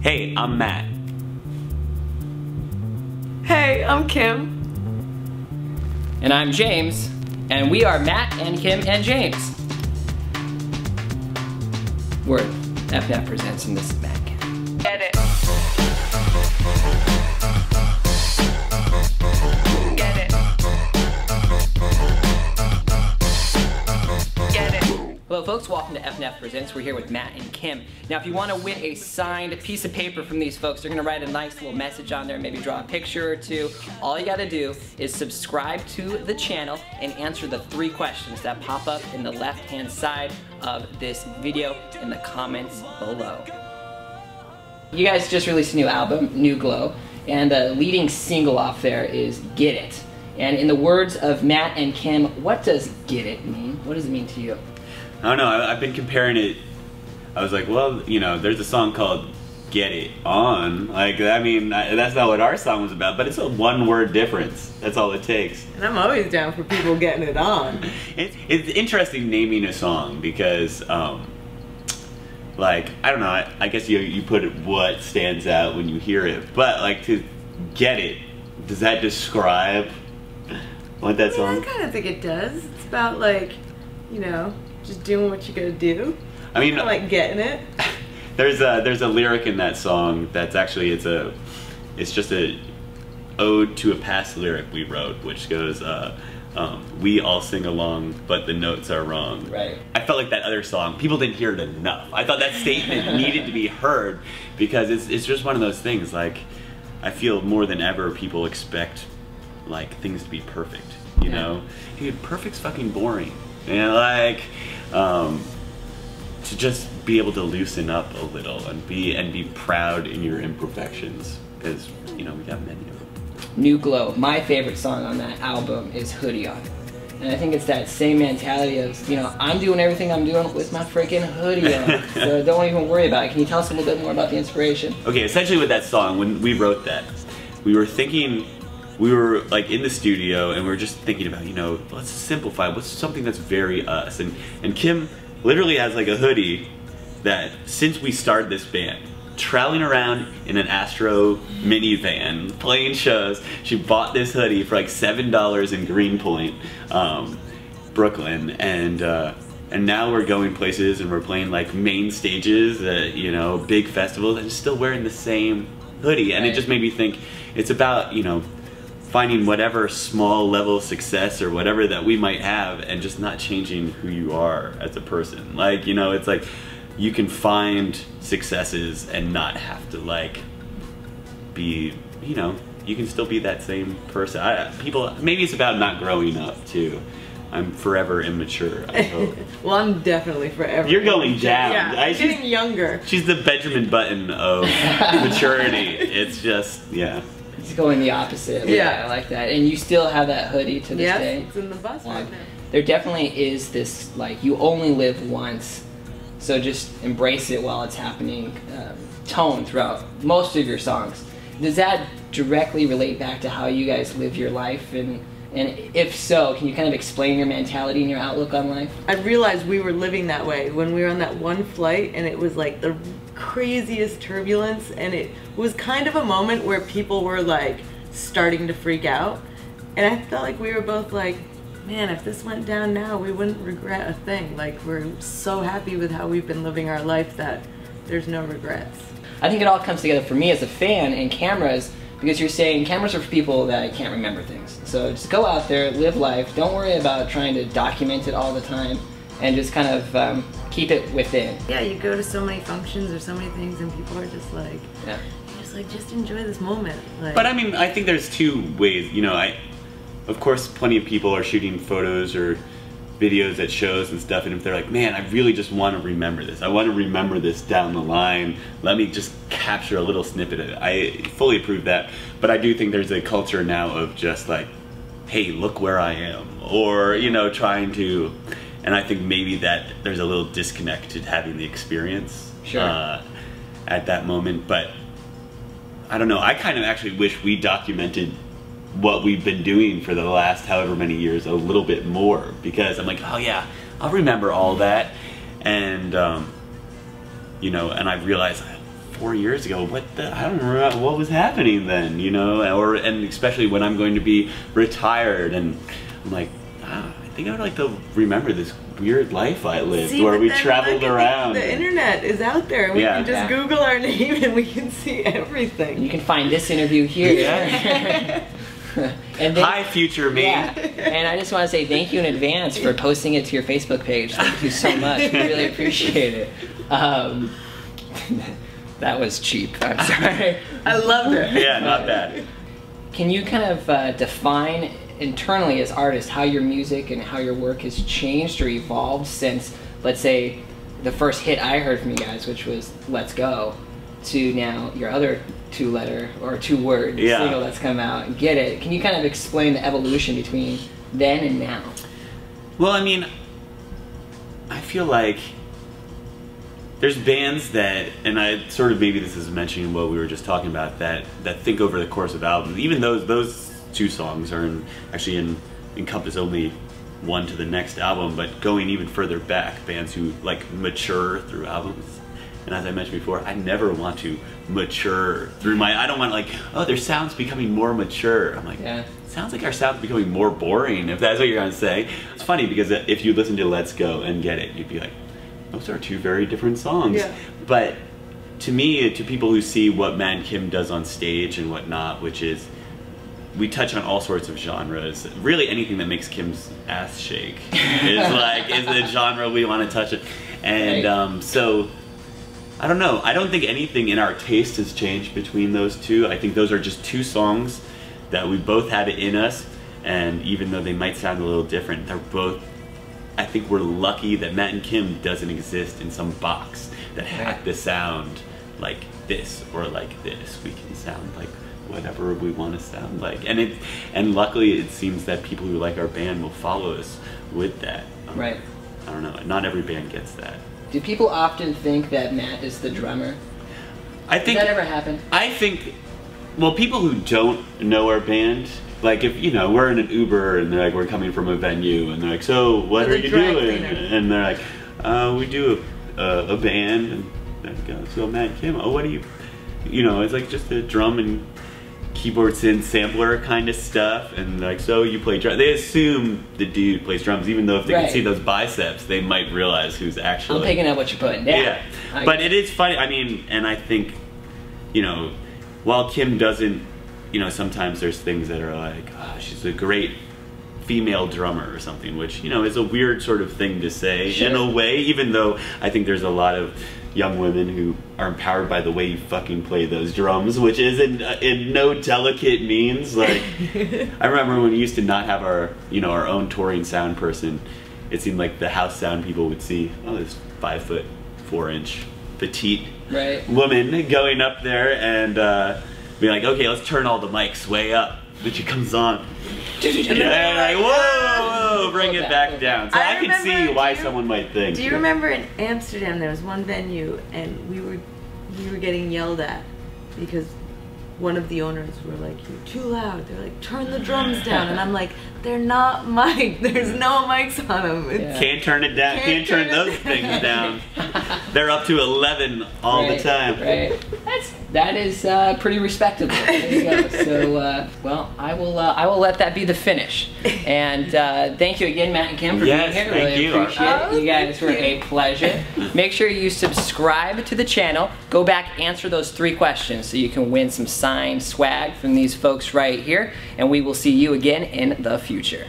Hey, I'm Matt. Hey, I'm Kim. And I'm James, and we are Matt and Kim and James. We're F&F Presents, and this is Matt and Kim. Get it. Get it. Get it. Hello folks, welcome to F&F Presents. We're here with Matt and Kim. Now if you want to win a signed piece of paper from these folks, they're going to write a nice little message on there, maybe draw a picture or two. All you got to do is subscribe to the channel and answer the 3 questions that pop up in the left-hand side of this video in the comments below. You guys just released a new album, New Glow, and the leading single off there is Get It. And in the words of Matt and Kim, what does Get It mean? What does it mean to you? I don't know, I've been comparing it. I was like, well, you know, there's a song called Get It On. Like, I mean, that's not what our song was about, but it's a 1-word difference. That's all it takes. And I'm always down for people getting it on. It's interesting naming a song because, like, I don't know, I guess you put it what stands out when you hear it, but like to get it, does that describe what that song? I kind of think it does. It's about like, you know, just doing what you gotta do. I mean, I like getting it. There's a lyric in that song that's actually it's just a ode to a past lyric we wrote, which goes, we all sing along, but the notes are wrong. Right. I felt like that other song, people didn't hear it enough. I thought that statement needed to be heard because it's just one of those things. Like, I feel more than ever people expect like things to be perfect. You know, dude, perfect's fucking boring. And like, to just be able to loosen up a little and be proud in your imperfections, because you know we got many of them. New Glow. My favorite song on that album is Hoodie On. And I think it's that same mentality of, you know, I'm doing everything I'm doing with my freaking hoodie on. So don't even worry about it. Can you tell us a little bit more about the inspiration? Okay, essentially with that song, when we wrote that, we were thinking, we were like in the studio and we were just thinking about, you know, let's simplify. What's something that's very us? And Kim literally has like a hoodie that since we started this band, traveling around in an Astro minivan, playing shows, she bought this hoodie for like $7 in Greenpoint, Brooklyn, and now we're going places and we're playing like main stages at, you know, big festivals, and still wearing the same hoodie. And it just made me think it's about, you know, finding whatever small level of success or whatever that we might have and just not changing who you are as a person. Like, you know, it's like you can find successes and not have to like be, you know, you can still be that same person. Maybe it's about not growing up too. I'm forever immature, I hope. Well, I'm definitely forever. You're going down. Yeah, I'm getting younger. She's the Benjamin Button of maturity. It's just, yeah. It's going the opposite. Yeah. I like that. And you still have that hoodie to this day. Yeah, it's in the bus right now. There definitely is this, like, you only live once, so just embrace it while it's happening, tone throughout most of your songs. Does that directly relate back to how you guys live your life? And if so, can you kind of explain your mentality and your outlook on life? I realized we were living that way when we were on that one flight, and it was like the craziest turbulence, and it was kind of a moment where people were like starting to freak out, and I felt like we were both like, man, if this went down now, we wouldn't regret a thing. Like, we're so happy with how we've been living our life that there's no regrets. I think it all comes together for me as a fan and cameras, because you're saying cameras are for people that can't remember things. So just go out there, live life, don't worry about trying to document it all the time, and just kind of keep it within. Yeah, you go to so many functions or so many things and people are just like, just enjoy this moment. Like, but I mean, I think there's 2 ways, you know, of course plenty of people are shooting photos or videos at shows and stuff, and if they're like, man, I really just want to remember this. I want to remember this down the line. Let me just capture a little snippet of it. I fully approve that, but I do think there's a culture now of just like, hey, look where I am, or, you know, trying to, and I think maybe that there's a little disconnect to having the experience at that moment. But I don't know, I kind of actually wish we documented what we've been doing for the last however many years a little bit more, because I'm like, oh yeah, I'll remember all that. And you know, and I realized 4 years ago. I don't remember what was happening then, you know, and especially when I'm going to be retired, and I'm like, I think I would like to remember this weird life I lived, where we traveled around. The internet is out there, and we can just Google our name and we can see everything. You can find this interview here. Yeah. And hi, future me. Yeah. And I just want to say thank you in advance for posting it to your Facebook page. Thank you so much. We really appreciate it. That was cheap. I'm sorry. I loved it. Yeah, not bad. Can you kind of define internally as artists how your music and how your work has changed or evolved since, let's say, the first hit I heard from you guys, which was Let's Go, to now your other two-letter or two-word single that's come out, Get It. Can you kind of explain the evolution between then and now? Well, I mean, I feel like there's bands that, and I sort of, maybe this is mentioning what we were just talking about, that think over the course of albums. Even those two songs are actually encompass only one to the next album, but going even further back, bands who like mature through albums. And as I mentioned before, I never want to mature through I don't want like, oh, their sound's becoming more mature. I'm like, sounds like our sound's becoming more boring, if that's what you're gonna say. It's funny because if you listen to Let's Go and Get It, you'd be like, those are two very different songs. Yeah. But to me, to people who see what Matt and Kim does on stage and whatnot, which is, we touch on all sorts of genres. Really anything that makes Kim's ass shake is a genre we want to touch it. And so, I don't know. I don't think anything in our taste has changed between those two. I think those are just two songs that we both have it in us, and even though they might sound a little different, they're both, I think we're lucky that Matt and Kim doesn't exist in some box that had to sound like this or like this. We can sound like whatever we want to sound like, and luckily it seems that people who like our band will follow us with that. Right. I don't know. Not every band gets that. Do people often think that Matt is the drummer? Does that ever happen? I think, well, people who don't know our band, like if, you know, we're in an Uber and they're like, we're coming from a venue, and they're like, so what are you doing? And they're like, we do a band, and they're like, so Matt and Kim, oh, what do you know, it's like just a drum and keyboard synth sampler kind of stuff, and like, so you play drums. They assume the dude plays drums, even though if they can see those biceps, they might realize who's actually. I'm picking up what you're putting down. Yeah, but it is funny. I mean, and I think, you know, while Kim doesn't, you know, sometimes there's things that are like, oh, she's a great female drummer or something, which, you know, is a weird sort of thing to say in a way, even though I think there's a lot of young women who are empowered by the way you fucking play those drums, which is in no delicate means. Like, I remember when we used to not have our, you know, our own touring sound person, it seemed like the house sound people would see, oh, this 5'4" petite woman going up there and be like, okay, let's turn all the mics way up. Then she comes on. And like, whoa, bring it back down. So I can see why someone might think. Do you remember in Amsterdam there was one venue and we were getting yelled at because one of the owners were like, you're too loud. They're like, turn the drums down. And I'm like, they're not mic'd. There's no mics on them. Can't turn it down. Can't turn those things down. They're up to 11 all the time. Right. That is pretty respectable. There you go. So, well, I will let that be the finish. And thank you again, Matt and Kim, for being here. Really appreciate it. You guys were a pleasure. Make sure you subscribe to the channel. Go back, answer those 3 questions so you can win some signed swag from these folks right here. And we will see you again in the future.